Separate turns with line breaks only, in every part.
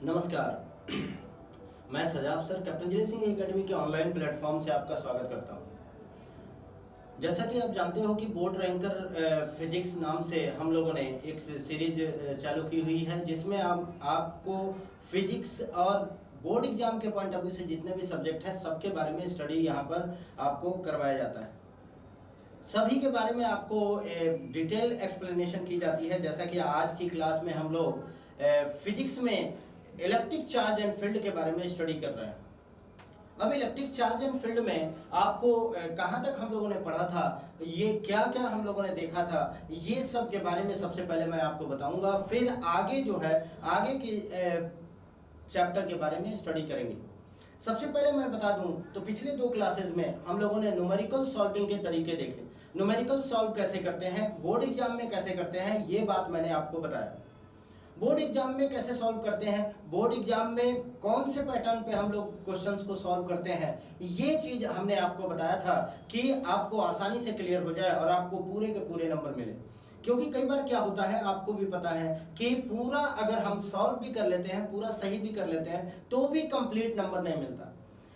नमस्कार। मैं सजाब sir captain जय सिंह एकेडमी के ऑनलाइन प्लेटफॉर्म से आपका स्वागत करता हूं। जैसा कि आप जानते हो कि बोर्ड रैंकर फिजिक्स नाम से हम लोगों ने एक सीरीज चालू की हुई है, जिसमें आपको फिजिक्स और बोर्ड एग्जाम के पॉइंट ऑफ व्यू से जितने भी सब्जेक्ट हैं सबके बारे में स्टडी यहाँ पर आपको करवाया जाता है। सभी के बारे में आपको डिटेल एक्सप्लेनेशन की जाती है। जैसा कि आज की क्लास में हम लोग फिजिक्स में इलेक्ट्रिक चार्ज एंड फील्ड के बारे में स्टडी कर रहे हैं। अब इलेक्ट्रिक चार्ज एंड फील्ड में आपको कहाँ तक हम लोगों ने पढ़ा था, ये क्या क्या हम लोगों ने देखा था, ये सब के बारे में सबसे पहले मैं आपको बताऊंगा। फिर आगे जो है आगे की चैप्टर के बारे में स्टडी करेंगे। सबसे पहले मैं बता दूं तो पिछले 2 क्लासेस में हम लोगों ने न्यूमेरिकल सॉल्विंग के तरीके देखे। न्यूमेरिकल सॉल्व कैसे करते हैं, बोर्ड एग्जाम में कैसे करते हैं, ये बात मैंने आपको बताया। बोर्ड एग्जाम में कैसे सॉल्व करते हैं, बोर्ड एग्जाम में कौन से पैटर्न पे हम लोग क्वेश्चंस को सॉल्व करते हैं, ये चीज़ हमने आपको बताया था कि आपको आसानी से क्लियर हो जाए और आपको पूरे के पूरे नंबर मिले। क्योंकि कई बार क्या होता है, आपको भी पता है कि पूरा अगर हम सॉल्व भी कर लेते हैं, पूरा सही भी कर लेते हैं, तो भी कंप्लीट नंबर नहीं मिलता।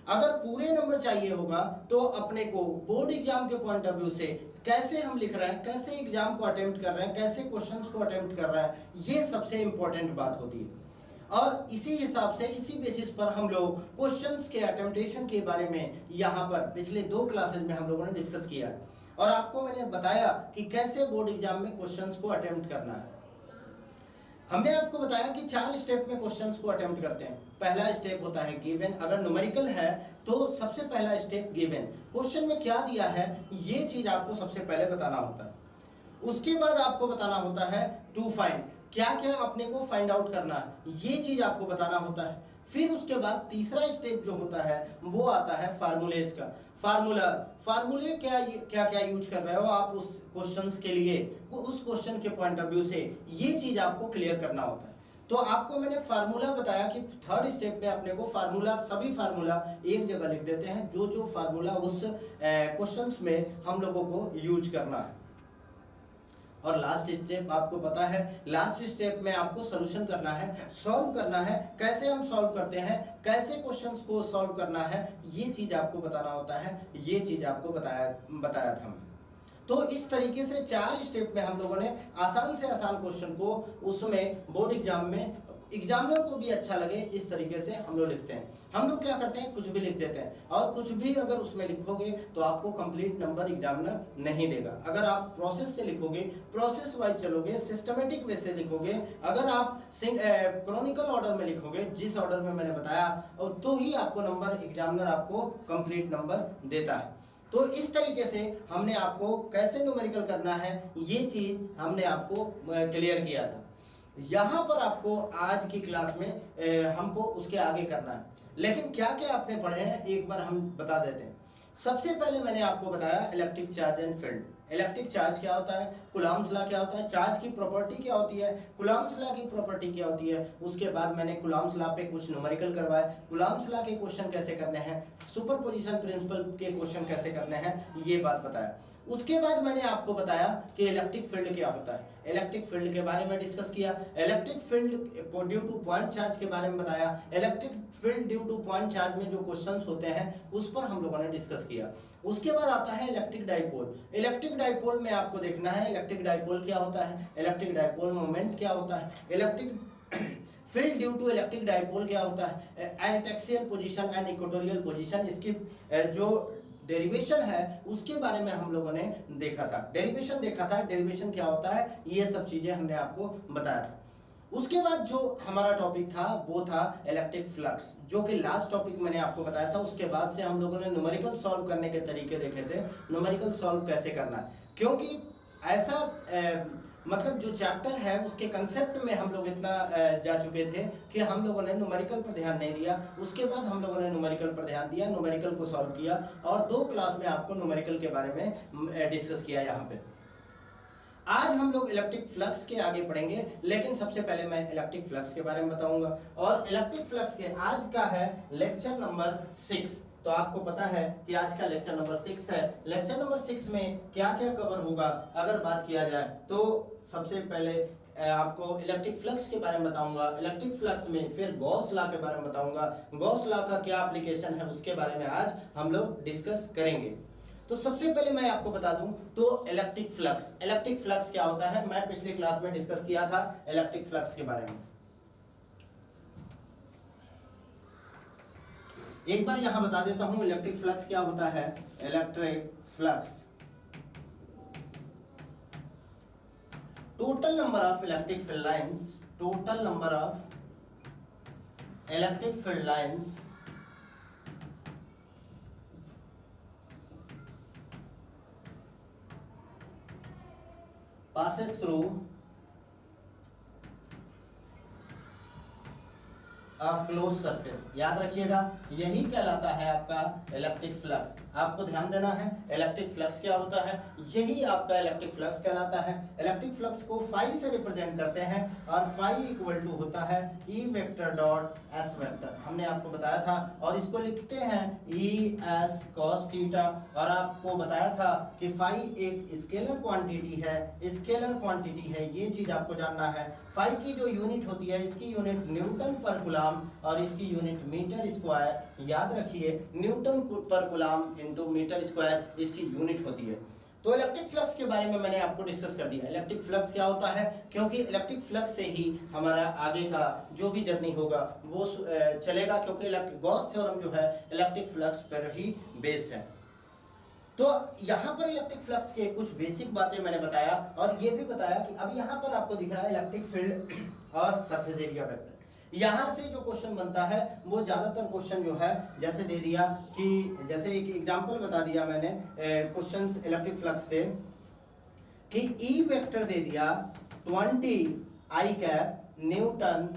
अगर पूरे नंबर चाहिए होगा तो अपने को बोर्ड एग्जाम के पॉइंट ऑफ व्यू से कैसे हम लिख रहे हैं, कैसे एग्जाम को अटेम्प्ट कर रहे हैं, कैसे क्वेश्चंस को अटेम्प्ट कर रहे हैं, ये सबसे इंपॉर्टेंट बात होती है। और इसी हिसाब से इसी बेसिस पर हम लोग क्वेश्चंस के अटेम्प्टेशन के बारे में यहाँ पर पिछले 2 क्लासेज में हम लोगों ने डिस्कस किया है और आपको मैंने बताया कि कैसे बोर्ड एग्जाम में क्वेश्चंस को अटेम्प्ट करना है। हमने आपको बताया कि 4 स्टेप में क्वेश्चंस को अटेम्प्ट करते हैं। पहला स्टेप होता है गिवन। अगर न्यूमेरिकल है तो सबसे पहला स्टेप गिवन, क्वेश्चन में क्या दिया है ये चीज आपको सबसे पहले बताना होता है। उसके बाद आपको बताना होता है टू फाइंड, क्या क्या अपने को फाइंड आउट करना है, ये चीज आपको बताना होता है। फिर उसके बाद तीसरा स्टेप जो होता है वो आता है फार्मूलेज का। फार्मूले क्या क्या यूज कर रहे हो आप उस क्वेश्चंस के लिए, उस क्वेश्चन के पॉइंट ऑफ व्यू से ये चीज आपको क्लियर करना होता है। तो आपको मैंने फार्मूला बताया कि थर्ड स्टेप में अपने को फार्मूला, सभी फार्मूला एक जगह लिख देते हैं, जो फार्मूला उस क्वेश्चंस में हम लोगों को यूज करना है। और लास्ट स्टेप आपको पता है, लास्ट स्टेप में आपको सॉल्यूशन करना है, सॉल्व करना है। कैसे हम सॉल्व करते हैं, कैसे क्वेश्चंस को सॉल्व करना है, ये चीज आपको बताना होता है। ये चीज आपको बताया था मैं। तो इस तरीके से 4 स्टेप में हम लोगों ने आसान से आसान क्वेश्चन को उसमें बोर्ड एग्जाम में एग्जामिनर को भी अच्छा लगे इस तरीके से हम लोग लिखते हैं। हम लोग क्या करते हैं, कुछ भी लिख देते हैं और कुछ भी अगर उसमें लिखोगे तो आपको कंप्लीट नंबर एग्जामिनर नहीं देगा। अगर आप प्रोसेस से लिखोगे, प्रोसेस वाइज चलोगे, सिस्टमेटिक वे से लिखोगे, अगर आप क्रॉनिकल ऑर्डर में लिखोगे जिस ऑर्डर में मैंने बताया, तो ही आपको नंबर एग्जामिनर आपको कंप्लीट नंबर देता है। तो इस तरीके से हमने आपको कैसे न्यूमेरिकल करना है ये चीज हमने आपको क्लियर किया था। यहाँ पर आपको आज की क्लास में हमको उसके आगे करना है। लेकिन क्या क्या आपने पढ़े हैं एक बार हम बता देते हैं। सबसे पहले मैंने आपको बताया electric charge and field. Electric charge क्या होता है, कूलम्ब्स लॉ क्या होता है, चार्ज की प्रॉपर्टी क्या होती है, कूलम्ब्स लॉ की प्रॉपर्टी क्या होती है। उसके बाद मैंने कूलम्ब्स लॉ पे कुछ न्यूमेरिकल करवाए, कूलम्ब्स लॉ के क्वेश्चन कैसे करने हैं, सुपरपोजिशन प्रिंसिपल के क्वेश्चन कैसे करने हैं, ये बात बताया। उसके बाद मैंने आपको बताया कि इलेक्ट्रिक फील्ड क्या होता है। इलेक्ट्रिक फील्ड के बारे में डिस्कस किया। Electric field due two point charge के बारे में बताया। Electric field due two point charge में जो क्वेश्चंस होते हैं उस पर हम लोगों ने डिस्कस किया। उसके बाद आता है इलेक्ट्रिक डाइपोल। इलेक्ट्रिक डाइपोल में आपको देखना है इलेक्ट्रिक डाइपोल क्या होता है, इलेक्ट्रिक डाइपोल मोमेंट क्या होता है, electric field due to electric dipole क्या होता है, axial position and equatorial position, इसकी जो डेरिवेशन है उसके बारे में हम लोगों ने देखा था, डेरिवेशन देखा था, डेरिवेशन क्या होता है, ये सब चीजें हमने आपको बताया था। उसके बाद जो हमारा टॉपिक था वो था इलेक्ट्रिक फ्लक्स, जो कि लास्ट टॉपिक मैंने आपको बताया था। उसके बाद से हम लोगों ने न्यूमेरिकल सॉल्व करने के तरीके देखे थे, न्यूमेरिकल सॉल्व कैसे करना है। क्योंकि ऐसा मतलब जो चैप्टर है उसके कंसेप्ट में हम लोग इतना जा चुके थे कि हम लोगों ने न्यूमेरिकल पर ध्यान नहीं दिया। उसके बाद हम लोगों ने न्यूमेरिकल पर ध्यान दिया, न्यूमेरिकल को सॉल्व किया और 2 क्लास में आपको न्यूमेरिकल के बारे में डिस्कस किया। यहाँ पे आज हम लोग इलेक्ट्रिक फ्लक्स के आगे पढ़ेंगे, लेकिन सबसे पहले मैं इलेक्ट्रिक फ्लक्स के बारे में बताऊंगा। और इलेक्ट्रिक फ्लक्स के आज का है लेक्चर नंबर 6। तो आपको पता है कि आज का लेक्चर नंबर 6 है। लेक्चर नंबर 6 में क्या क्या कवर होगा अगर बात किया जाए तो सबसे पहले आपको इलेक्ट्रिक फ्लक्स के बारे में बताऊंगा, इलेक्ट्रिक फ्लक्स में फिर गॉस लॉ के बारे में बताऊंगा, गॉस लॉ का क्या एप्लीकेशन है उसके बारे में आज हम लोग डिस्कस करेंगे। तो सबसे पहले मैं आपको बता दूं तो इलेक्ट्रिक फ्लक्स क्या होता है, मैं पिछली क्लास में डिस्कस किया था इलेक्ट्रिक फ्लक्स के बारे में। एक बार यहां बता देता हूं इलेक्ट्रिक फ्लक्स क्या होता है। Electric flux total number of electric field lines, total number of electric field lines passes through close surface. याद रखिएगा यही कहलाता है आपका इलेक्ट्रिक फ्लक्स। आपको ध्यान देना है इलेक्ट्रिक फ्लक्स क्या होता है, यही आपका इलेक्ट्रिक फ्लक्स कहलाता है। इलेक्ट्रिक फ्लक्स को फाई से रिप्रेजेंट करते हैं और फाई इक्वल टू होता है E vector dot S vector, हमने आपको बताया था। और इसको लिखते हैं ई एस कॉस थीटा। और आपको बताया था कि फाई एक स्केलर क्वांटिटी है, स्केलर क्वांटिटी है, ये चीज आपको जानना है। फाई की जो यूनिट होती है इसकी यूनिट न्यूटन पर कूलम और इसकी यूनिट मीटर स्क्वायर। याद रखिए न्यूटन पर कूलम इनटू मीटर स्क्वायर इसकी यूनिट होती है। तो इलेक्ट्रिक फ्लक्स के बारे में मैंने आपको डिस्कस कर दिया इलेक्ट्रिक फ्लक्स क्या होता है, क्योंकि इलेक्ट्रिक फ्लक्स से ही हमारा आगे का जो भी जर्नी होगा वो चलेगा, क्योंकि गॉस थ्योरम जो है इलेक्ट्रिक फ्लक्स पर ही बेस है। तो यहाँ पर इलेक्ट्रिक फ्लक्स के कुछ बेसिक बातें मैंने बताया और ये भी बताया कि अब यहाँ पर आपको दिख रहा है इलेक्ट्रिक फील्ड और सरफेस एरिया वेक्टर। यहाँ से जो क्वेश्चन बनता है वो ज्यादातर क्वेश्चन जो है जैसे दे दिया कि जैसे एक एग्जांपल बता दिया मैंने क्वेश्चंस इलेक्ट्रिक फ्लक्स से कि ई वेक्टर दे दिया 20 i cap newton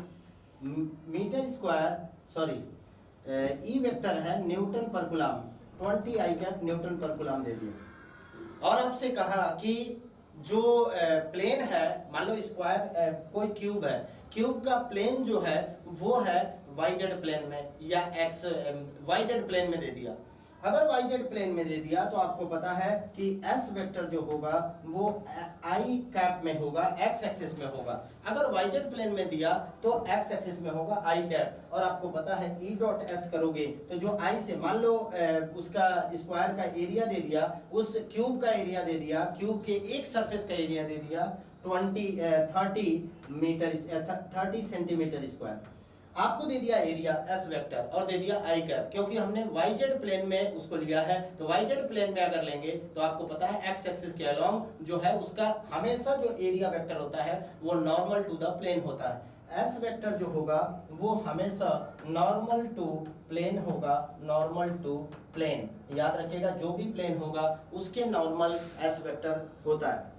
metre square, sorry E vector है न्यूटन पर कूलम, 20 आई कैप न्यूटन पर कूलम दे दिया। और आपसे कहा कि जो प्लेन है, मान लो स्क्वायर कोई क्यूब है, क्यूब का प्लेन जो है वो है वाई जेड प्लेन में या एक्स वाई जेड प्लेन में दे दिया। अगर वाई जेड प्लेन में दे दिया तो आपको पता है कि एस वेक्टर जो होगा वो आई कैप में होगा, एक्स एक्सिस में होगा। अगर वाई जेड प्लेन में दिया तो एक्स एक्सिस में होगा आई कैप। और आपको पता है ई डॉट एस करोगे तो जो आई से मान लो उसका स्क्वायर का एरिया दे दिया, उस क्यूब का एरिया दे दिया, क्यूब के एक सरफेस का एरिया दे दिया 30 सेंटीमीटर स्क्वायर। आपको दे दिया एरिया एस वेक्टर और दे दिया आई कैप, क्योंकि हमने वाई जेड प्लेन में उसको लिया है। तो वाई जेड प्लेन में अगर लेंगे तो आपको पता है एक्स एक्सिस के अलोंग जो है उसका हमेशा जो एरिया वेक्टर होता है वो नॉर्मल टू द प्लेन होता है। एस वेक्टर जो होगा वो हमेशा नॉर्मल टू प्लेन होगा, नॉर्मल टू प्लेन। याद रखिएगा जो भी प्लेन होगा उसके नॉर्मल एस वेक्टर होता है।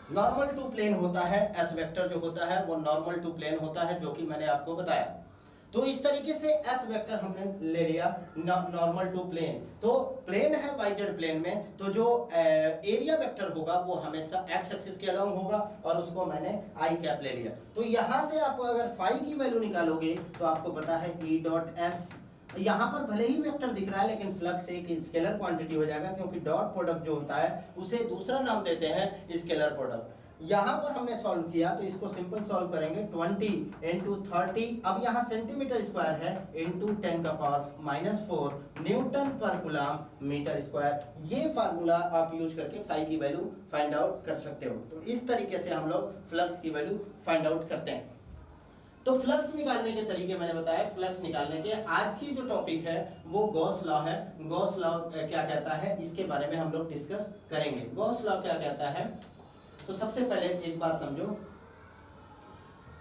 नॉर्मल टू प्लेन होता है, एस वेक्टर जो होता है वो नॉर्मल टू प्लेन होता है, जो कि मैंने आपको बताया। तो इस तरीके से एस वेक्टर हमने ले लिया नॉर्मल टू प्लेन। तो प्लेन है वाई जेड प्लेन में, तो जो एरिया वेक्टर होगा वो हमेशा एक्स एक्सिस के अलोंग होगा और उसको मैंने आई कैप ले लिया। तो यहां से आप अगर फाई की वैल्यू निकालोगे तो आपको पता है ई डॉट एस। यहाँ पर भले ही वेक्टर दिख रहा है लेकिन फ्लक्स एक स्केलर क्वांटिटी हो जाएगा, क्योंकि डॉट प्रोडक्ट जो होता है उसे दूसरा नाम देते हैं स्केलर प्रोडक्ट। यहाँ पर हमने सॉल्व किया तो इसको सिंपल सॉल्व करेंगे 20 इंटू 30, अब यहाँ सेंटीमीटर स्क्वायर है, इंटू 10 का पावर -4 न्यूटन पर कूलम मीटर स्क्वायर। ये फार्मूला आप यूज करके फाई की वैल्यू फाइंड आउट कर सकते हो। तो इस तरीके से हम लोग फ्लक्स की वैल्यू फाइंड आउट करते हैं। तो फ्लक्स निकालने के तरीके मैंने बताया। फ्लक्स निकालने के आज की जो टॉपिक है वो गॉस लॉ है। गॉस लॉ क्या कहता है इसके बारे में हम लोग डिस्कस करेंगे। गॉस लॉ क्या कहता है, तो सबसे पहले एक बात समझो।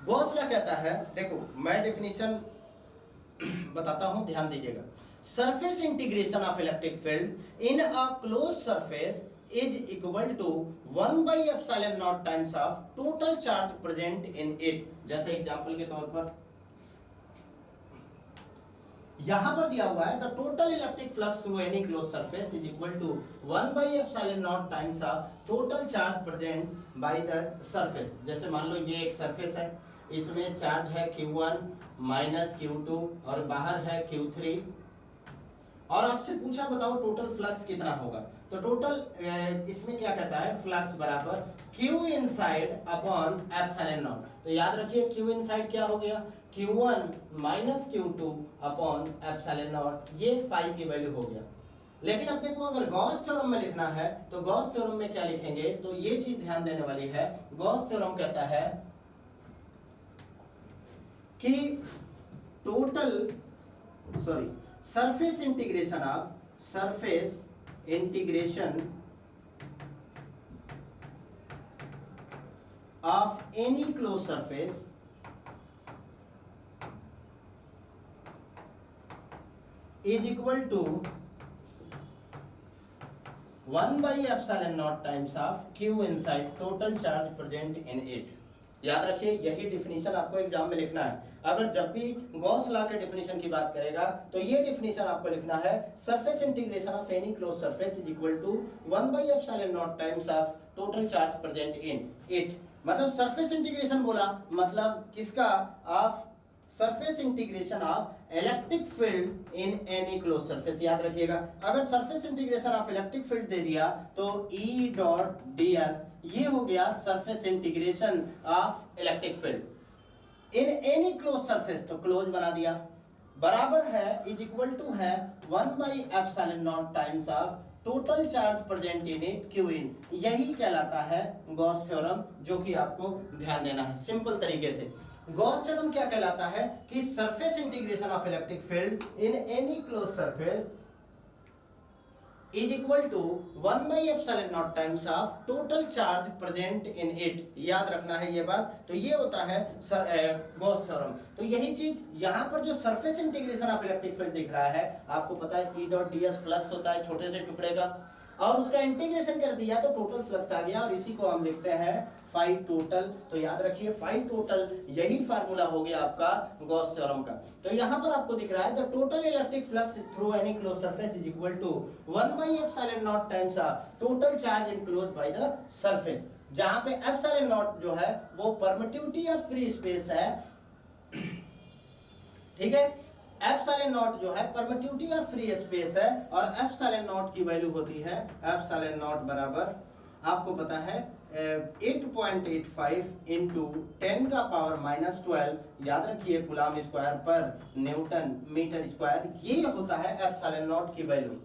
गॉस लॉ कहता है, देखो मैं डेफिनेशन बताता हूं, ध्यान दीजिएगा। Surface integration of electric field in a close surface is equal to 1/epsilon naught times of total charge present in it। जैसे एग्जांपल के तौर पर यहां पर दिया हुआ है the total electric flux through any close surface is equal to 1 by epsilon not times of total charge present by that surface. जैसे मान लो ये एक सरफेस है, इसमें चार्ज है Q1 माइनस Q2 और बाहर है Q3, और आपसे पूछा बताओ टोटल फ्लक्स कितना होगा। तो टोटल इसमें क्या कहता है, फ्लक्स बराबर Q inside upon epsilon not. तो याद रखिए Q इनसाइड क्या हो गया, Q1 minus Q2 upon epsilon not, ये फाई की वैल्यू हो गया। लेकिन अपने को अगर गॉस थ्योरम में लिखना है तो गॉस थ्योरम में क्या लिखेंगे, तो ये चीज ध्यान देने वाली है। गॉस थ्योरम कहता है कि total surface integration of any closed surface is equal to 1 by epsilon naught times of Q inside total charge present in it। याद रखिए यही डिफिनीशन आपको एग्जाम में लिखना है। अगर जब भी गॉस लॉ के डिफिनीशन की बात करेगा तो ये डिफिनीशन आपको लिखना है, surface integration of any close surface is equal to 1 by epsilon not times of total charge present in it. मतलब सरफेस इंटीग्रेशन बोला मतलब किसका, of surface integration of electric field in any close surface. याद रखिएगा अगर surface integration of electric field दे दिया तो E डॉट ds ये हो गया surface integration of electric field in any close surface, तो क्लोज बना दिया, बराबर है इज इक्वल टू है 1 by epsilon not times of total charge present in it Q इन। यही कहलाता है गॉस थ्योरम, जो कि आपको ध्यान देना है सिंपल तरीके से। गॉस थ्योरम क्या कहलाता है कि surface integration of electric field in any close surface is equal to 1 by epsilon not times of total charge present in it. याद रखना है ये बात। तो ये होता है गॉस थ्योरम। तो यही चीज यहाँ पर जो surface integration of electric field दिख रहा है, आपको पता है E डॉट ds फ्लक्स होता है छोटे से टुकड़े का, और उसका इंटीग्रेशन कर दिया तो टोटल फ्लक्स आ गया, और इसी को हम लिखते हैं फाई टोटल। तो याद रखिए फाई टोटल यही फार्मूला हो गया आपका गॉस थ्योरम का। तो यहाँ पर आपको दिख रहा है the total electric flux through any close surface is equal to 1 by epsilon not times total charge enclosed by the surface, जहां पे एप्सिलॉन नॉट जो है वो परमिटिविटी ऑफ फ्री स्पेस है, ठीक है। एप्सिलॉन नॉट जो है परमिटिविटी ऑफ फ्री स्पेस है, और एप्सिलॉन नॉट की वैल्यू होती है एप्सिलॉन नॉट बराबर आपको पता है 8.85 इंटू 10 का पावर माइनस 12। याद रखिए कूलम स्क्वायर पर न्यूटन मीटर स्क्वायर, ये होता है एप्सिलॉन नॉट की value.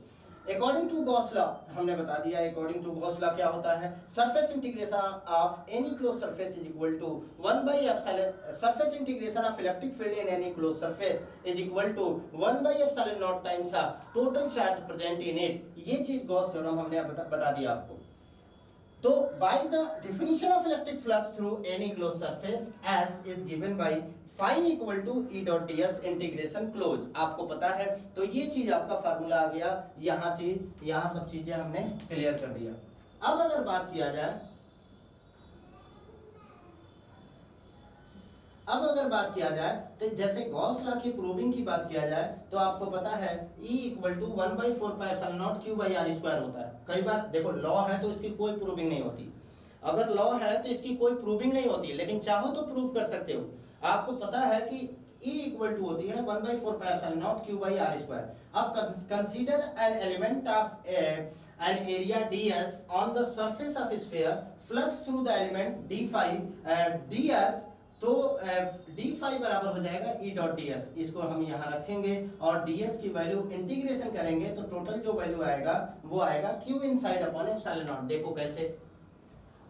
According to Gauss law हमने बता दिया, अकॉर्डिंग टू गॉस लॉ क्या होता है, surface integration of any close surface is equal to 1 by epsilon, surface integration of electric field in any close surface is equal to 1 by epsilon not times total charge present in it. ये चीज Gauss theorem हमने बता दिया आपको। तो by the definition of electric flux through any closed surface as is given by phi equal to E dot ds integration close, आपको पता है। तो ये चीज आपका फार्मूला आ गया, यहाँ सब चीजें हमने क्लियर कर दिया। अब अगर बात किया जाए तो जैसे गॉस लॉ की प्रूविंग की बात किया जाए तो आपको पता है E equal to 1 by 4 pi epsilon not Q by R square होता है। कई बार देखो लॉ है तो इसकी कोई प्रूविंग नहीं होती, अगर लॉ है तो इसकी कोई प्रूविंग नहीं होती, लेकिन चाहो तो प्रूव कर सकते हो। आपको पता है कि E इक्वल टू होती है 1 by 4 pi epsilon not Q by R स्क्वायर। अब consider an element of an area ds on the surface of sphere, flux through the element d phi ds, तो d phi बराबर हो जाएगा E dot ds। इसको हम यहाँ रखेंगे और ds की वैल्यू इंटीग्रेशन करेंगे तो टोटल जो वैल्यू आएगा वो आएगा Q inside upon epsilon not. देखो कैसे,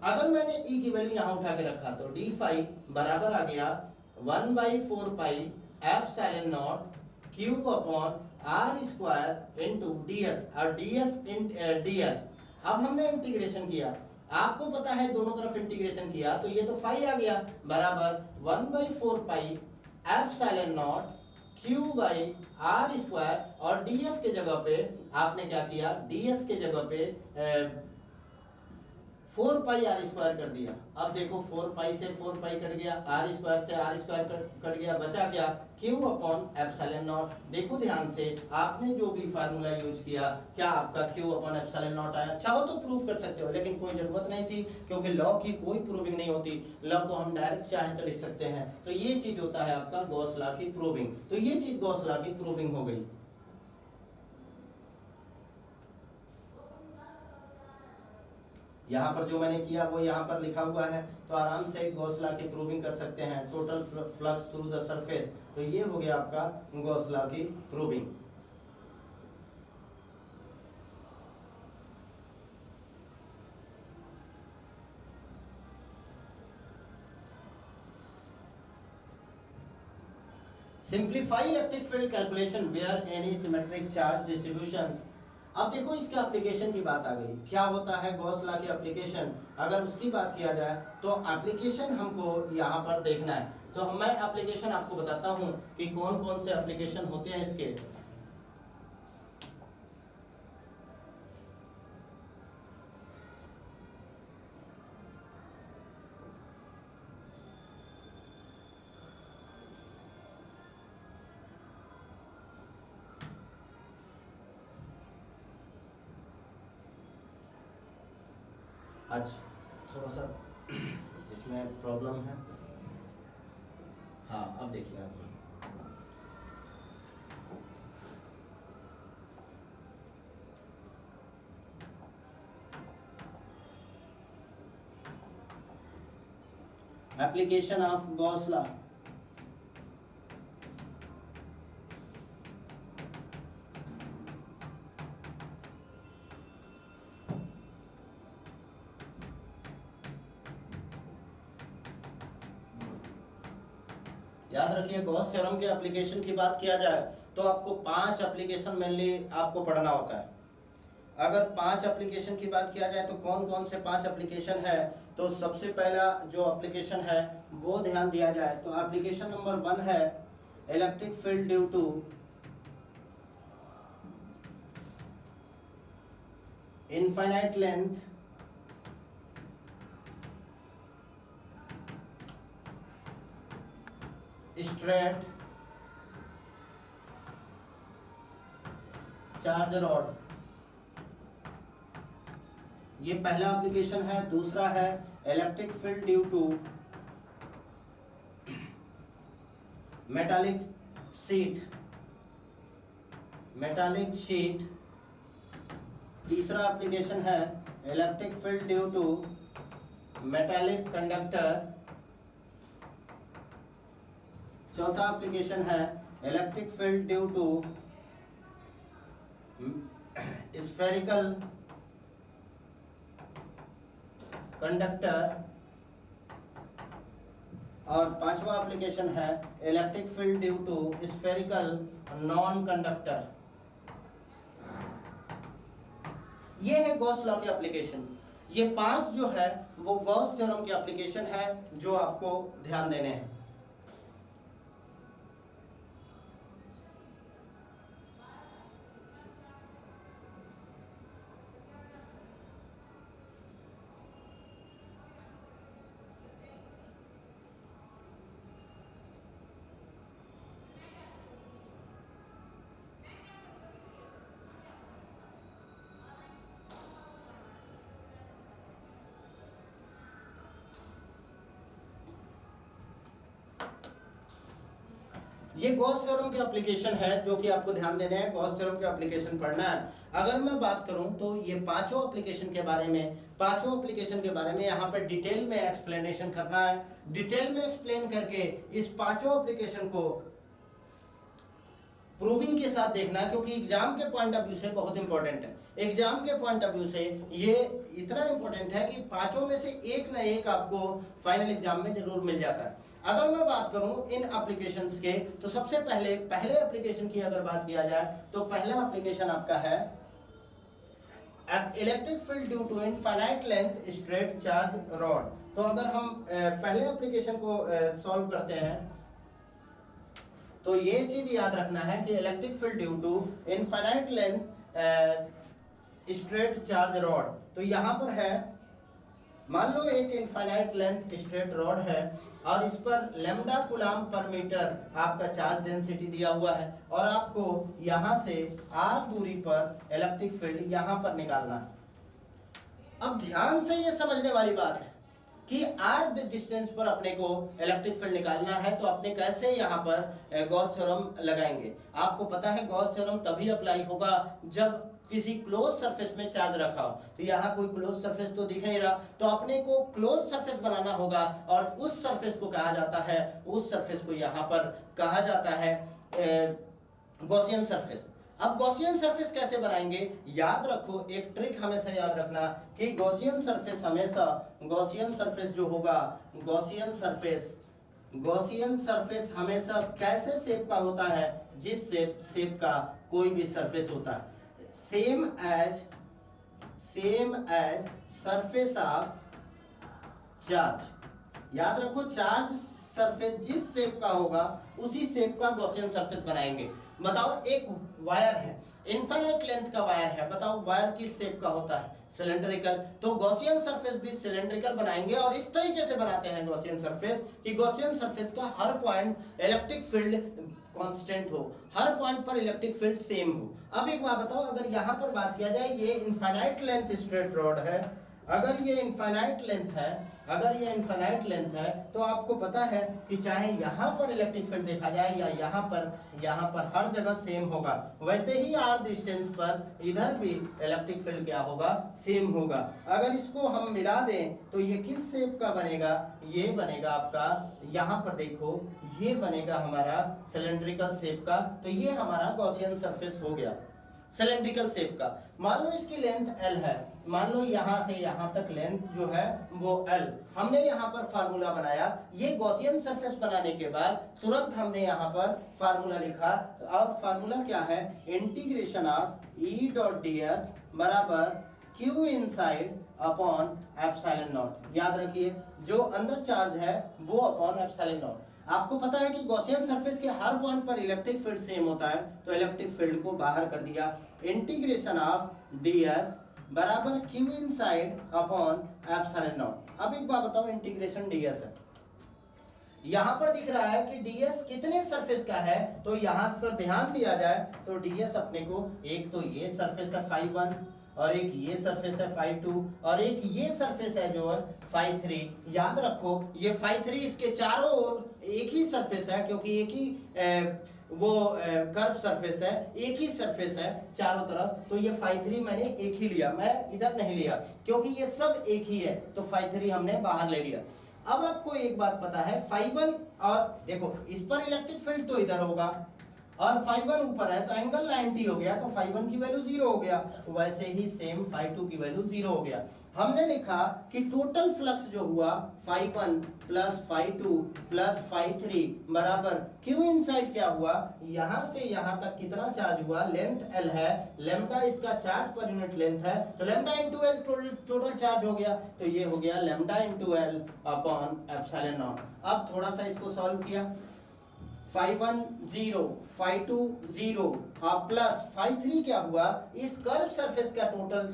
अगर मैंने E की वैल्यू यहाँ उठा के रखा तो d phi बराबर आ गया 1 by 4 pi epsilon not Q upon R square into ds, और ds अब हमने इंटीग्रेशन किया, आपको पता है दोनों तरफ इंटीग्रेशन किया तो ये तो फाई आ गया, बराबर 1 by 4 pi epsilon not Q by R square, और ds के जगह पे आपने क्या किया, ds के जगह पे 4 पाई आर स्क्वायर कर दिया। अब देखो 4 पाई से 4 पाई कट गया, आर स्क्वायर से आर स्क्वायर कट गया, बचा क्या, क्यू अपॉन एप्सिलॉन नॉट। देखो ध्यान से, आपने जो भी फार्मूला यूज किया, क्या आपका क्यू अपॉन एप्सिलॉन नॉट आया? चाहो तो प्रूव कर सकते हो, लेकिन कोई जरूरत नहीं थी, क्योंकि लॉ की कोई प्रूविंग नहीं होती। लॉ को हम डायरेक्ट चाहे तो लिख सकते हैं। तो ये चीज होता है आपका गॉस लॉ की प्रूविंग। तो ये चीज गॉस लॉ की प्रूविंग हो गई। यहाँ पर जो मैंने किया वो यहाँ पर लिखा हुआ है, तो आराम से गॉस लॉ की प्रूविंग कर सकते हैं। Total flux through the surface, तो ये हो गया आपका गॉस लॉ की proving. Simplify electric field calculation where any symmetric charge distribution. अब देखो इसके एप्लीकेशन की बात आ गई। क्या होता है गॉस लॉ की एप्लीकेशन? अगर उसकी बात किया जाए तो एप्लीकेशन हमको यहाँ पर देखना है। तो मैं एप्लीकेशन आपको बताता हूँ कि कौन कौन से एप्लीकेशन होते हैं इसके। आज थोड़ा सा इसमें प्रॉब्लम है। हाँ, अब देखिए आगे। Application of Gauss law. याद रखिए, गॉस थ्योरम के एप्लीकेशन की बात किया जाए तो आपको 5 एप्लीकेशन मेनली आपको पढ़ना होता है। अगर 5 एप्लीकेशन की बात किया जाए तो कौन कौन से 5 एप्लीकेशन है? तो सबसे पहला जो एप्लीकेशन है वो ध्यान दिया जाए तो एप्लीकेशन नंबर 1 है electric field due to infinite length straight charge rod. ये पहला एप्लीकेशन है। दूसरा है electric field due to metallic sheet. तीसरा एप्लीकेशन है electric field due to metallic conductor. चौथा एप्लीकेशन है electric field due to spherical conductor. और पांचवा एप्लीकेशन है electric field due to spherical non conductor. ये है गॉस लॉ के एप्लीकेशन। ये 5 जो है वो गॉस थ्योरम के एप्लीकेशन है जो आपको ध्यान देने हैं। ये गॉस थ्योरम के एप्लीकेशन है जो कि आपको ध्यान देने हैं। गॉस थ्योरम के एप्लीकेशन पढ़ना है। अगर मैं बात करूं तो ये पांचों एप्लीकेशन के बारे में यहाँ पर डिटेल में एक्सप्लेनेशन करना है। डिटेल में एक्सप्लेन करके इस पांचों एप्लीकेशन को प्रूविंग के साथ देखना, क्योंकि एग्जाम के पॉइंट ऑफ व्यू से बहुत इंपॉर्टेंट है। एग्जाम के पॉइंट ऑफ व्यू से ये इतना इंपॉर्टेंट है कि 5 में से एक ना एक आपको फाइनल एग्जाम में जरूर मिल जाता है। अगर मैं बात करूं इन एप्लीकेशंस के, तो सबसे पहले एप्लीकेशन की अगर बात किया जाए तो पहला एप्लीकेशन आपका है electric field due to infinite length straight charge rod. तो अगर हम पहले एप्लीकेशन को सॉल्व करते हैं तो ये चीज याद रखना है कि electric field due to infinite length straight charge rod. तो यहाँ पर है मान लो एक इनफाइनाइट लेंथ स्ट्रेट रॉड है और इस पर लैम्डा कूलम पर मीटर आपका चार्ज डेंसिटी दिया हुआ है और आपको यहाँ से r दूरी पर इलेक्ट्रिक फील्ड यहाँ पर निकालना है। अब ध्यान से ये समझने वाली बात है कि r डिस्टेंस पर अपने को इलेक्ट्रिक फील्ड निकालना है, तो अपने कैसे यहाँ पर गॉस थ्योरम लगाएंगे। आपको पता है गॉस थ्योरम तभी अप्लाई होगा जब किसी क्लोज सरफेस में चार्ज रखा हो। तो यहाँ कोई क्लोज सरफेस तो दिख नहीं रहा, तो अपने को क्लोज सरफेस बनाना होगा और उस सरफेस को कहा जाता है, उस सरफेस को यहाँ पर कहा जाता है गॉसियन सरफेस। अब गॉसियन सरफेस कैसे बनाएंगे, याद रखो एक ट्रिक हमेशा याद रखना कि गॉसियन सरफेस हमेशा, गॉसियन सरफेस जो होगा, गॉसियन सरफेस हमेशा कैसे शेप का होता है, जिस शेप का कोई भी सरफेस होता है, same as surface of charge. याद रखो चार्ज सरफेस जिस शेप का होगा उसी शेप का गॉसियन सरफेस बनाएंगे। बताओ एक वायर है, इनफाइनाइट लेंथ का वायर है, बताओ वायर किस शेप का होता है, सिलेंड्रिकल। तो गॉसियन सरफेस भी सिलेंड्रिकल बनाएंगे और इस तरीके से बनाते हैं गॉसियन सरफेस कि गॉसियन सरफेस का हर पॉइंट इलेक्ट्रिक फील्ड कांस्टेंट हो, हर पॉइंट पर इलेक्ट्रिक फील्ड सेम हो। अब एक बात बताओ, अगर यहाँ पर बात किया जाए ये इनफाइनाइट लेंथ स्ट्रेट रॉड है, अगर ये इनफाइनाइट लेंथ है तो आपको पता है कि चाहे यहाँ पर इलेक्ट्रिक फील्ड देखा जाए या यहाँ पर हर जगह सेम होगा। वैसे ही r डिस्टेंस पर इधर भी इलेक्ट्रिक फील्ड क्या होगा, सेम होगा। अगर इसको हम मिला दें तो ये किस शेप का बनेगा, ये बनेगा आपका, यहाँ पर देखो ये बनेगा हमारा सिलेंड्रिकल शेप का। तो ये हमारा गॉसियन सरफेस हो गया सिलेंड्रिकल शेप का। मान लो इसकी लेंथ L है, मान लो यहाँ से यहाँ तक लेंथ जो है वो L। हमने यहाँ पर फार्मूला बनाया, ये गॉसियन सरफेस बनाने के बाद तुरंत हमने यहाँ पर फार्मूला लिखा और फार्मूला क्या है, integration of E dot ds बराबर Q inside upon epsilon not. याद रखिए जो अंदर चार्ज है वो अपॉन एप्सिलॉन नॉट। आपको पता है कि गॉसियन सरफेस के हर पॉइंट पर इलेक्ट्रिक फील्ड सेम होता है, तो इलेक्ट्रिक फील्ड को बाहर कर दिया। इंटीग्रेशन ऑफ ds बराबर q inside upon epsilon not. अब एक बात बताओ, इंटीग्रेशन ds है, यहाँ पर दिख रहा है कि ds कितने सरफेस का है, तो यहाँ पर ध्यान दिया जाए तो ds अपने को, एक तो ये सरफेस है φ1 और एक ये सरफेस है φ2 और एक ये सरफेस है जो है φ3। याद रखो ये φ3 इसके चारों ओर एक ही सरफेस है, क्योंकि एक ही कर्व सरफेस है, एक ही सरफेस है चारों तरफ। तो ये φ3 मैंने एक ही लिया, मैं इधर नहीं लिया क्योंकि ये सब एक ही है, तो φ3 हमने बाहर ले लिया। अब आपको एक बात पता है φ1, और देखो इस पर इलेक्ट्रिक फील्ड तो इधर होगा और φ1 ऊपर है तो एंगल 90 हो गया, तो φ1 की वैल्यू 0 हो गया। वैसे ही सेम φ2 की वैल्यू 0 हो गया। हमने लिखा कि टोटल फ्लक्स जो हुआ φ1 प्लस φ2 प्लस φ3 बराबर q इनसाइड क्या हुआ, यहाँ से यहाँ तक कितना चार्ज हुआ, लेंथ L है, लैम्डा इसका चार्ज पर यूनिट लेंथ है, तो lambda into L total charge हो गया, तो ये हो गया lambda into L upon epsilon not. अब थोड़ा सा इसको सॉल्व किया, φ1 0, φ2 0 और प्लस φ3 क्या हुआ, इस कर्व सरफेस का total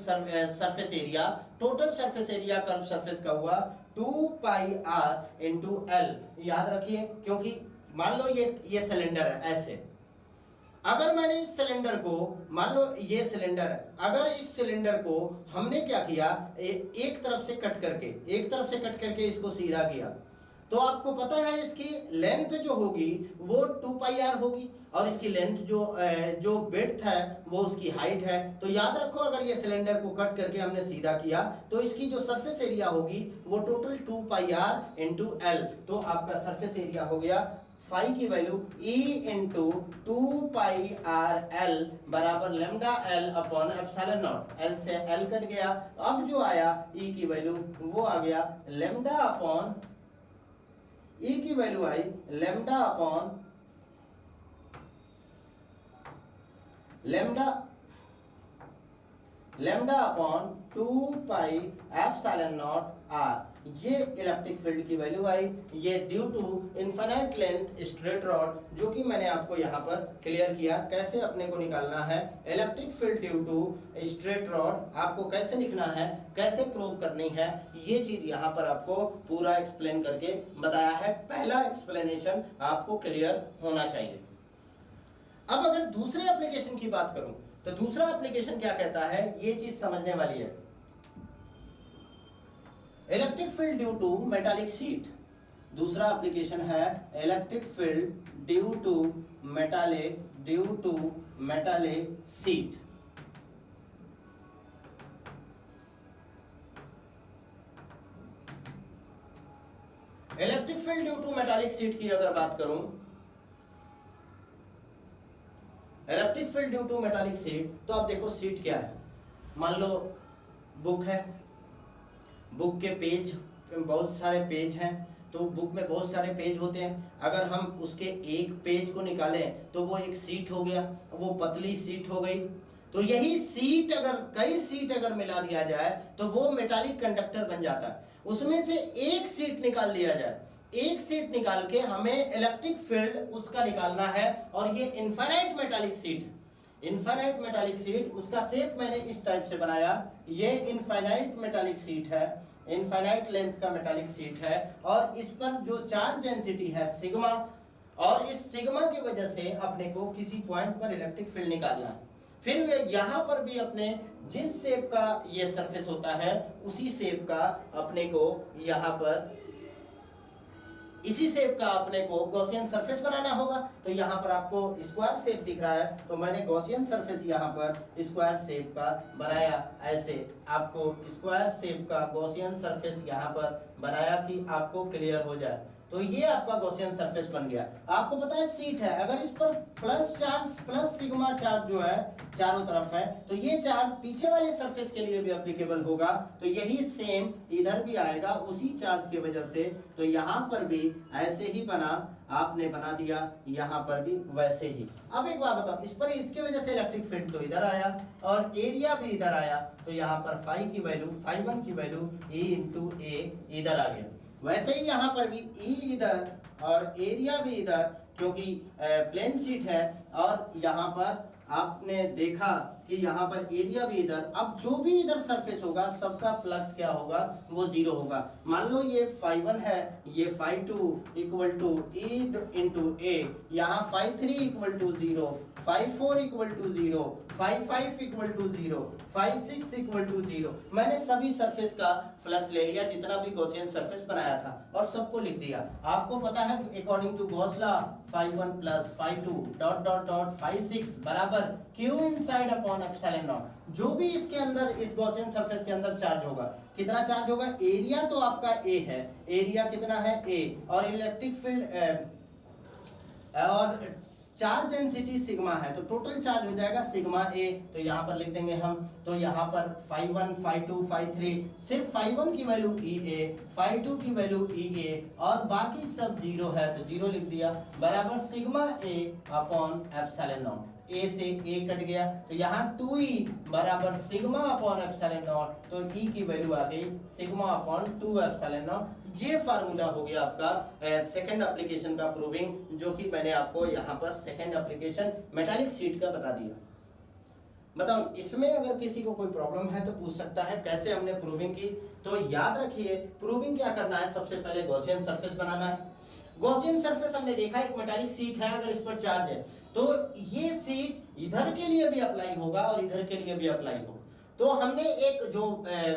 surface area curve surface का हुआ 2 पाई r इंटू L। याद रखिए क्योंकि मान लो ये सिलेंडर है ऐसे, अगर मैंने इस सिलेंडर को, मान लो ये सिलेंडर है, अगर इस सिलेंडर को हमने क्या किया, एक तरफ से कट करके इसको सीधा किया, तो आपको पता है इसकी लेंथ जो होगी वो 2 पाई r होगी और इसकी लेंथ जो विड्थ है वो उसकी हाइट है। तो याद रखो अगर ये सिलेंडर को कट करके हमने सीधा किया तो इसकी जो सरफेस एरिया होगी वो टोटल 2 पाई r इंटू L। तो आपका सरफेस एरिया हो गया फाई की वैल्यू E इंटू 2 पाई r L बराबर lambda L upon epsilon not. L से L कट गया, अब जो आया E की वैल्यू वो आ गया लैम्डा अपॉन, E की वैल्यू आई lambda upon 2 pi epsilon not r। ये इलेक्ट्रिक फील्ड की वैल्यू आई। ये due to infinite length straight rod, जो कि मैंने आपको यहाँ पर क्लियर किया कैसे अपने को निकालना है। Electric field due to straight rod आपको कैसे लिखना है, कैसे प्रूव करनी है, ये चीज यहाँ पर आपको पूरा एक्सप्लेन करके बताया है। पहला एक्सप्लेनेशन आपको क्लियर होना चाहिए। अब अगर दूसरे एप्लीकेशन की बात करूं तो दूसरा एप्लीकेशन क्या कहता है, ये चीज समझने वाली है। Electric field due to metallic sheet, दूसरा एप्लीकेशन है electric field due to metallic sheet. Electric field due to metallic sheet की अगर बात करूं, electric field due to metallic sheet, तो आप देखो शीट क्या है। मान लो बुक है, बुक के पेज बहुत सारे पेज हैं, तो बुक में बहुत सारे पेज होते हैं। अगर हम उसके एक पेज को निकालें तो वो एक सीट हो गया, वो पतली सीट हो गई। तो यही सीट अगर कई सीट अगर मिला दिया जाए तो वो मेटालिक कंडक्टर बन जाता है। उसमें से एक सीट निकाल दिया जाए, एक सीट निकाल के हमें इलेक्ट्रिक फील्ड उसका निकालना है। और ये infinite metallic seat, infinite metallic seat, उसका शेप मैंने इस टाइप से बनाया। ये इनफाइनाइट मेटालिक सीट है, इनफाइनाइट लेंथ का मेटालिक सीट है, और इस पर जो चार्ज डेंसिटी है सिग्मा, और इस सिग्मा की वजह से अपने को किसी पॉइंट पर इलेक्ट्रिक फील्ड निकालना है। फिर यहाँ पर भी अपने जिस शेप का ये सरफेस होता है उसी शेप का अपने को यहाँ पर इसी शेप का अपने को गॉसियन सरफेस बनाना होगा। तो यहाँ पर आपको स्क्वायर शेप दिख रहा है, तो मैंने गॉसियन सरफेस यहाँ पर स्क्वायर शेप का बनाया। ऐसे आपको स्क्वायर शेप का गॉसियन सरफेस यहाँ पर बनाया कि आपको क्लियर हो जाए। तो ये आपका गॉसियन सरफेस बन गया। आपको पता है सीट है, अगर इस पर plus charge, plus sigma charge जो है चारों तरफ है, तो ये चार्ज पीछे वाले सरफेस के लिए भी एप्लीकेबल होगा। तो यही सेम इधर भी आएगा उसी चार्ज की वजह से। तो यहाँ पर भी ऐसे ही बना, आपने बना दिया, यहाँ पर भी वैसे ही। अब एक बात बताओ, इस पर इसकी वजह से इलेक्ट्रिक फील्ड तो इधर आया और एरिया भी इधर आया। तो यहाँ पर फाई की वैल्यू, फाई1 की वैल्यू E इंटू ए इधर आ गया। वैसे ही यहाँ पर भी E इधर और एरिया भी इधर, क्योंकि प्लेन शीट है। और यहाँ पर आपने देखा कि यहाँ पर एरिया भी इधर। अब जो भी इधर सरफेस होगा सबका फ्लक्स क्या होगा, वो जीरो होगा। मान लो ये फाई1 है, ये phi two equal to E into A, यहाँ फाई3 equal to 0, phi four equal to 0, phi five equal to 0, फाई6 इक्वल टू 0। मैंने सभी सरफेस का फ्लक्स ले लिया जितना भी गॉसियन सरफेस बनाया था और सबको लिख दिया। आपको पता है according to Gauss law phi one plus phi two dot dot dot फाई6 बराबर Q inside upon epsilon not. जो भी इसके अंदर इस गॉसियन सरफेस के अंदर चार्ज होगा, कितना चार्ज होगा, एरिया तो आपका A है, एरिया कितना है A, और इलेक्ट्रिक फील्ड और चार्ज डेंसिटी सिग्मा है, तो टोटल चार्ज हो जाएगा सिग्मा ए। तो यहाँ पर लिख देंगे हम। तो यहाँ पर फाई1, फाई2, फाई3, सिर्फ फाई1 की वैल्यू ई ए, फाई2 की वैल्यू ई ए, और बाकी सब जीरो है तो जीरो लिख दिया, बराबर sigma A upon epsilon not. A से ए कट गया, तो यहाँ 2e बराबर सिग्मा अपॉन एप्सिलॉन नॉट। तो e की वैल्यू आ गई सिग्मा अपॉन 2 एप्सिलॉन नॉट। ये फार्मूला हो गया आपका सेकंड एप्लीकेशन का प्रूविंग, जो कि मैंने आपको यहाँ पर सेकंड एप्लीकेशन मेटालिक शीट का बता दिया। बताओ इसमें अगर किसी को कोई प्रॉब्लम है तो पूछ सकता है कैसे हमने प्रूविंग की। तो याद रखिए प्रूविंग क्या करना है, सबसे पहले गॉसियन सरफेस बनाना है। गॉसियन सरफेस हमने देखा एक मेटालिक शीट है, अगर इस पर चार्ज है तो ये शीट इधर के लिए भी अप्लाई होगा और इधर के लिए भी अप्लाई होगा। तो हमने एक जो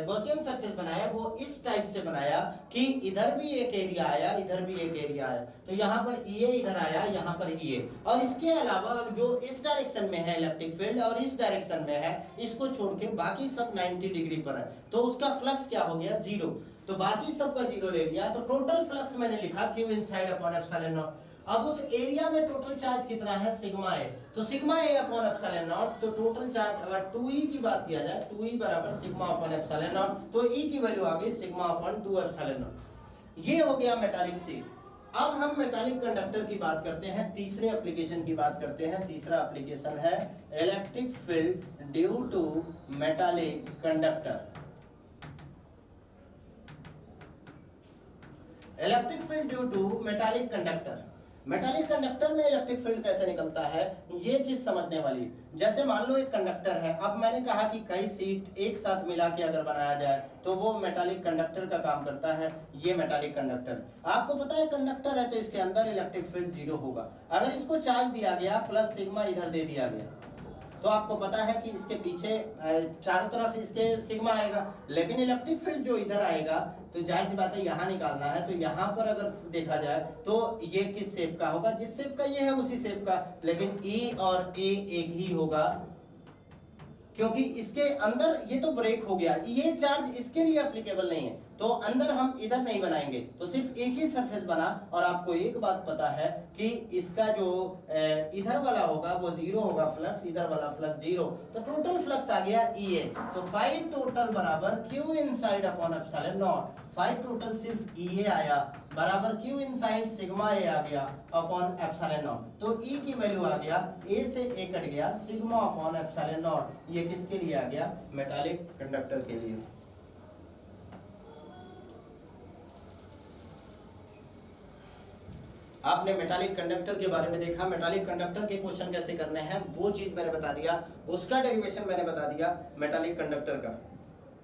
गॉसियन सरफेस बनाया वो इस टाइप से बनाया कि इधर भी एक एरिया आया, इधर भी एक एरिया आया। तो यहाँ पर EA इधर आया, यहाँ पर EA, और इसके अलावा जो इस डायरेक्शन में है इलेक्ट्रिक फील्ड और इस डायरेक्शन में है, इसको छोड़ के बाकी सब 90 डिग्री पर है, तो उसका फ्लक्स क्या हो गया, जीरो। तो बाकी सबका जीरो ले लिया, तो टोटल फ्लक्स मैंने लिखा Q inside upon epsilon not. अब उस एरिया में टोटल चार्ज कितना है, सिग्मा ए, तो sigma A upon epsilon not. तो टोटल चार्ज अगर 2e की बात किया जाए, 2e बराबर सिग्मा अपॉन एप्सिलॉन नॉट, तो e की वैल्यू आ गई सिग्मा अपॉन 2 एप्सिलॉन नॉट। ये हो गया मेटालिक शीट। अब हम मेटालिक कंडक्टर की बात करते हैं, तीसरे एप्लीकेशन की बात करते हैं। तीसरा एप्लीकेशन है electric field due to metallic conductor. Electric field due to metallic conductor. Metallic conductor में इलेक्ट्रिक फील्ड कैसे निकलता है, ये चीज समझने वाली है। जैसे मान लो एक कंडक्टर है, अब मैंने कहा कि कई सीट एक साथ मिला के अगर बनाया जाए तो वो मेटालिक कंडक्टर का काम करता है। ये मेटालिक कंडक्टर, आपको पता है कंडक्टर है तो इसके अंदर इलेक्ट्रिक फील्ड 0 होगा। अगर इसको चार्ज दिया गया प्लस सिग्मा इधर दे दिया गया तो आपको पता है कि इसके पीछे चारों तरफ इसके सिग्मा आएगा, लेकिन इलेक्ट्रिक फील्ड जो इधर आएगा तो जाहिर सी बात है यहाँ निकालना है। तो यहाँ पर अगर देखा जाए तो ये किस शेप का होगा, जिस शेप का ये है उसी शेप का, लेकिन E और A एक ही होगा क्योंकि इसके अंदर ये तो ब्रेक हो गया, ये चार्ज इसके लिए एप्लीकेबल नहीं है, तो अंदर हम इधर नहीं बनाएंगे, तो सिर्फ एक ही सरफेस बना। और आपको एक बात पता है कि इसका जो इधर वाला होगा वो 0 होगा फ्लक्स, इधर वाला फ्लक्स 0, तो टोटल फ्लक्स आ गया EA। तो फाई टोटल बराबर Q inside upon epsilon not. Phi total सिर्फ EA आया बराबर Q इनसाइड सिग्मा A आ गया अपॉन एप्सिलॉन नॉट। तो E की वैल्यू आ गया, A से A कट गया, सिग्मा अपॉन एप्सिलॉन नॉट। ये किसके लिए आ गया, मेटालिक कंडक्टर के लिए। आपने मेटालिक कंडक्टर के बारे में देखा, मेटालिक कंडक्टर के क्वेश्चन कैसे करने हैं वो चीज मैंने बता दिया, उसका डेरिवेशन मैंने बता दिया मेटालिक कंडक्टर का।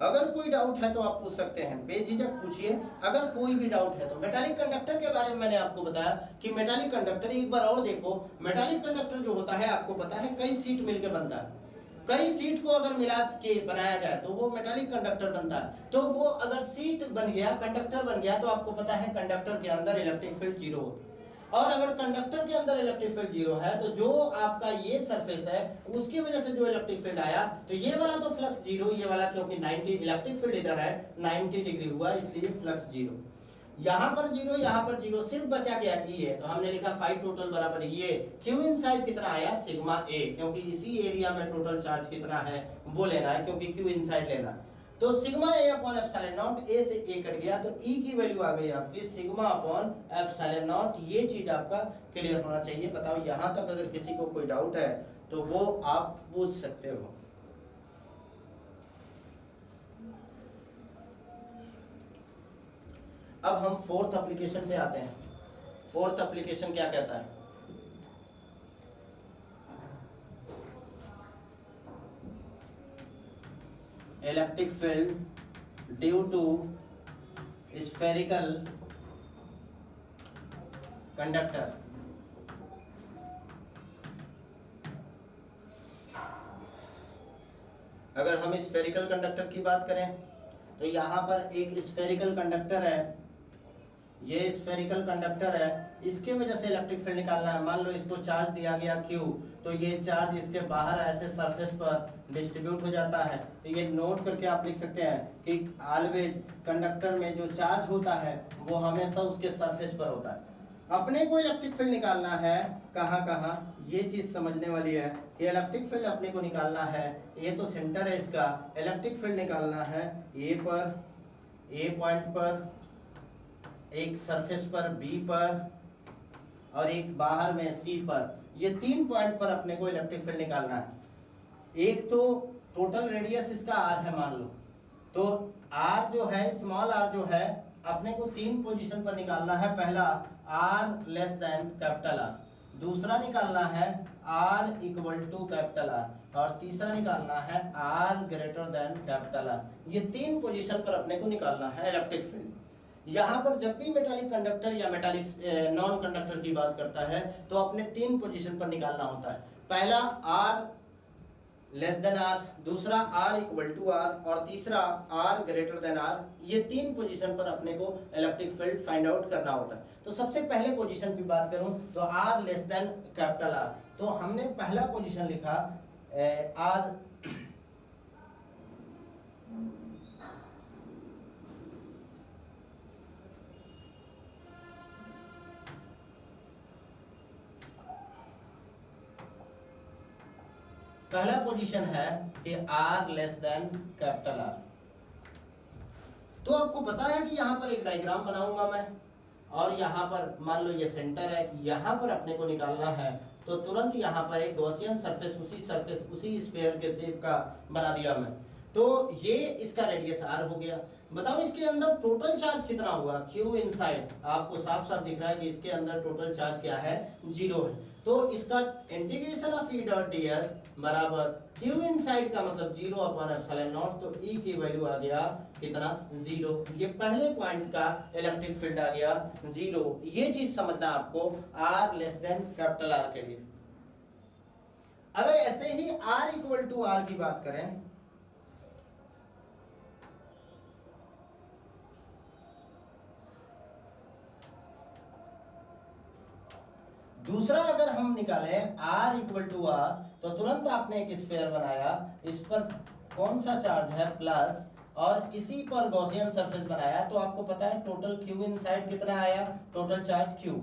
अगर कोई डाउट है तो आप पूछ सकते हैं, बेझिझक पूछिए अगर कोई भी डाउट है तो। मेटालिक कंडक्टर के बारे में मैंने आपको बताया कि मेटालिक कंडक्टर, एक बार और देखो, मेटालिक कंडक्टर जो होता है आपको पता है कई सीट मिलकर बनता है। कई सीट को अगर मिला के बनाया जाए तो वो मेटालिक कंडक्टर बनता है। तो वो अगर सीट बन गया, कंडक्टर बन गया, तो आपको पता है कंडक्टर के अंदर इलेक्ट्रिक फील्ड 0 होता है। और अगर कंडक्टर के अंदर इलेक्ट्रिक फील्ड 0 है तो जो आपका ये सरफेस है उसकी वजह से जो इलेक्ट्रिक फील्ड आया, तो ये वाला तो फ्लक्स 0, ये वाला क्योंकि 90 इलेक्ट्रिक फील्ड इधर है 90 डिग्री हुआ इसलिए फ्लक्स 0। यहाँ पर 0, यहाँ पर 0, सिर्फ बचा गया E है, तो हमने लिखा फाई टोटल बराबर ये Q इनसाइड कितना आया, सिग्मा A, क्योंकि इसी एरिया में टोटल चार्ज कितना है वो लेना है, क्योंकि Q इनसाइड लेना है। तो sigma A upon epsilon not, A से A कट गया तो E की वैल्यू आ गई आपकी सिग्मा अपॉन एप्सिलॉन नॉट। ये चीज आपका क्लियर होना चाहिए। बताओ यहाँ तक अगर किसी को कोई डाउट है तो वो आप पूछ सकते हो। अब हम फोर्थ एप्लीकेशन पे आते हैं। फोर्थ एप्लीकेशन क्या कहता है, electric field due to spherical conductor. अगर हम स्फेरिकल कंडक्टर की बात करें तो यहाँ पर एक स्फेरिकल कंडक्टर है, ये स्फेरिकल कंडक्टर है, इसके वजह से इलेक्ट्रिक फील्ड निकालना है। मान लो इसको चार्ज दिया गया Q, तो ये चार्ज इसके बाहर ऐसे सरफेस पर डिस्ट्रीब्यूट हो जाता है। तो ये नोट करके आप लिख सकते हैं कि ऑलवेज कंडक्टर में जो चार्ज होता है वो हमेशा उसके सरफेस पर होता है। अपने को इलेक्ट्रिक फील्ड निकालना है कहाँ कहाँ, ये चीज समझने वाली है कि इलेक्ट्रिक फील्ड अपने को निकालना है, ये तो सेंटर है इसका, इलेक्ट्रिक फील्ड निकालना है A पर, A पॉइंट पर, एक सरफेस पर B पर, और एक बाहर में C पर। ये 3 पॉइंट पर अपने को इलेक्ट्रिक फील्ड निकालना है। एक तो टोटल रेडियस इसका R है मान लो, तो R जो है, स्मॉल r जो है, अपने को 3 पोजीशन पर निकालना है। पहला R less than capital R, दूसरा निकालना है R equal to capital R, और तीसरा निकालना है R greater than capital R। ये 3 पोजीशन पर अपने को निकालना है इलेक्ट्रिक फील्ड। यहाँ पर जब भी मेटालिक कंडक्टर या मेटालिक नॉन कंडक्टर की बात करता है तो अपने 3 पोजीशन पर निकालना होता है। पहला R लेस देन R, दूसरा R इक्वल टू R, और तीसरा R ग्रेटर देन R। ये 3 पोजीशन पर अपने को इलेक्ट्रिक फील्ड फाइंड आउट करना होता है। तो सबसे पहले पोजीशन की बात करूं तो R less than capital R, तो हमने पहला पोजीशन लिखा R पहला पोजीशन है कि R less than capital R। तो आपको पता है कि यहाँ पर एक डायग्राम बनाऊंगा मैं, और यहाँ पर मान लो ये सेंटर है, यहाँ पर अपने को निकालना है, तो तुरंत यहाँ पर एक गॉसियन सरफेस, उसी स्फीयर के शेप का बना दिया मैं। तो ये इसका रेडियस r हो गया। बताओ इसके अंदर टोटल चार्ज कितना हुआ, q इनसाइड। आपको साफ साफ दिख रहा है कि इसके अंदर टोटल चार्ज क्या है, 0 है। तो इसका integration of E dot ds बराबर q इनसाइड का मतलब 0 अपॉन एप्सिलॉन नॉट। तो E की वैल्यू आ गया कितना, 0। ये पहले पॉइंट का इलेक्ट्रिक फील्ड आ गया 0। ये चीज समझना आपको r less than capital R के लिए। अगर ऐसे ही r इक्वल टू r की बात करें, दूसरा अगर हम निकालें r इक्वल टू r, तो तुरंत आपने एक स्फीयर बनाया, इस पर कौन सा चार्ज है, प्लस, और इसी पर गॉसियन सरफेस बनाया। तो आपको पता है टोटल q इनसाइड कितना आया, टोटल चार्ज q,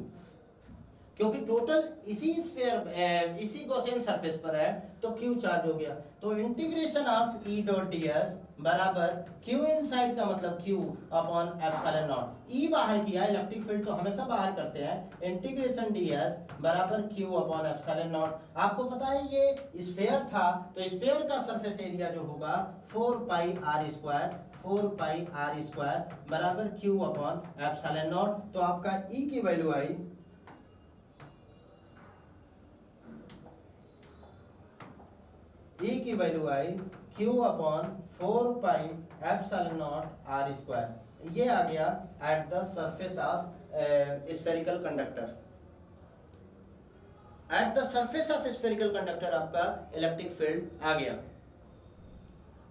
क्योंकि टोटल इसी स्फीयर इसी गॉसियन सरफेस पर है तो q चार्ज हो गया। तो integration of E dot ds बराबर q इनसाइड का मतलब q upon epsilon not. E बाहर किया, इलेक्ट्रिक फील्ड तो हमेशा बाहर करते हैं, इंटीग्रेशन ds बराबर q अपॉन एप्सिलॉन नॉट। आपको पता है ये स्फीयर था, तो स्फीयर का सरफेस एरिया जो होगा 4 पाई r स्क्वायर, 4 पाई r स्क्वायर बराबर q अपॉन एप्सिलॉन नॉट। तो आपका E की वैल्यू आई E की value I q upon 4 pi epsilon not r square. ये आ गया at the surface of spherical conductor. At the surface of spherical conductor आपका electric field आ गया।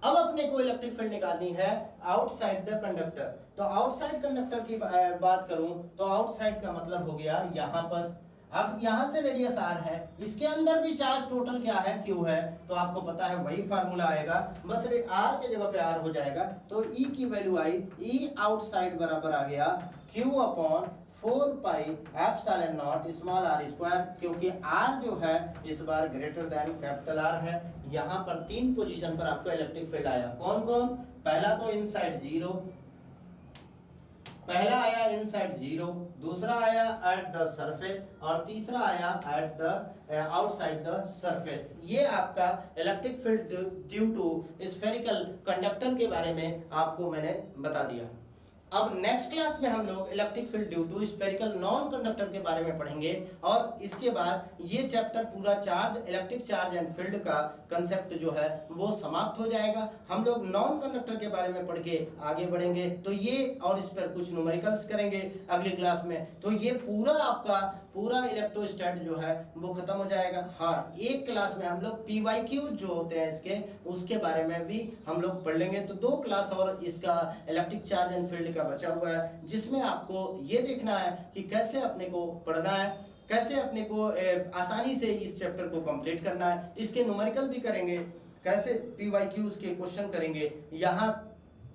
अब अपने को इलेक्ट्रिक फील्ड निकालनी है आउटसाइड द कंडक्टर। तो आउटसाइड कंडक्टर की बात करूं तो आउटसाइड का मतलब हो गया यहां पर। अब यहां से रेडियस r है, इसके अंदर भी चार्ज टोटल क्या है, q है। तो आपको पता है वही फार्मूला आएगा, बस r के जगह पे r हो जाएगा। तो E की वैल्यू आई E आउटसाइड बराबर आ गया q upon 4 pi epsilon not small r square, क्योंकि r जो है इस बार ग्रेटर देन कैपिटल R है। यहाँ पर 3 पोजीशन पर आपको इलेक्ट्रिक फील्ड आया। कौन कौन, पहला तो इनसाइड 0, पहला आया इनसाइड 0, दूसरा आया एट द सरफेस, और तीसरा आया at the outside the surface. ये आपका electric field due to spherical conductor के बारे में आपको मैंने बता दिया। अब नेक्स्ट क्लास में हम लोग electric field due to spherical non conductor के बारे में पढ़ेंगे, और इसके बाद ये चैप्टर पूरा charge, electric charge and field का कंसेप्ट जो है वो समाप्त हो जाएगा। हम लोग नॉन कंडक्टर के बारे में पढ़ के आगे बढ़ेंगे, तो ये और इस पर कुछ न्यूमेरिकल्स करेंगे अगली क्लास में। तो ये पूरा आपका पूरा इलेक्ट्रोस्टैट जो है वो खत्म हो जाएगा। हाँ, एक क्लास में हम लोग PYQ जो होते हैं इसके, उसके बारे में भी हम लोग पढ़ लेंगे। तो 2 क्लास और इसका इलेक्ट्रिक चार्ज एंड फील्ड का बचा हुआ है, जिसमें आपको ये देखना है कि कैसे अपने को पढ़ना है, कैसे अपने को आसानी से इस चैप्टर को कंप्लीट करना है। इसके न्यूमेरिकल भी करेंगे, कैसे PYQs के क्वेश्चन करेंगे। यहाँ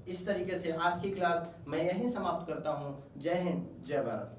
इस तरीके से आज की क्लास मैं यहीं समाप्त करता हूँ। जय हिंद, जय भारत।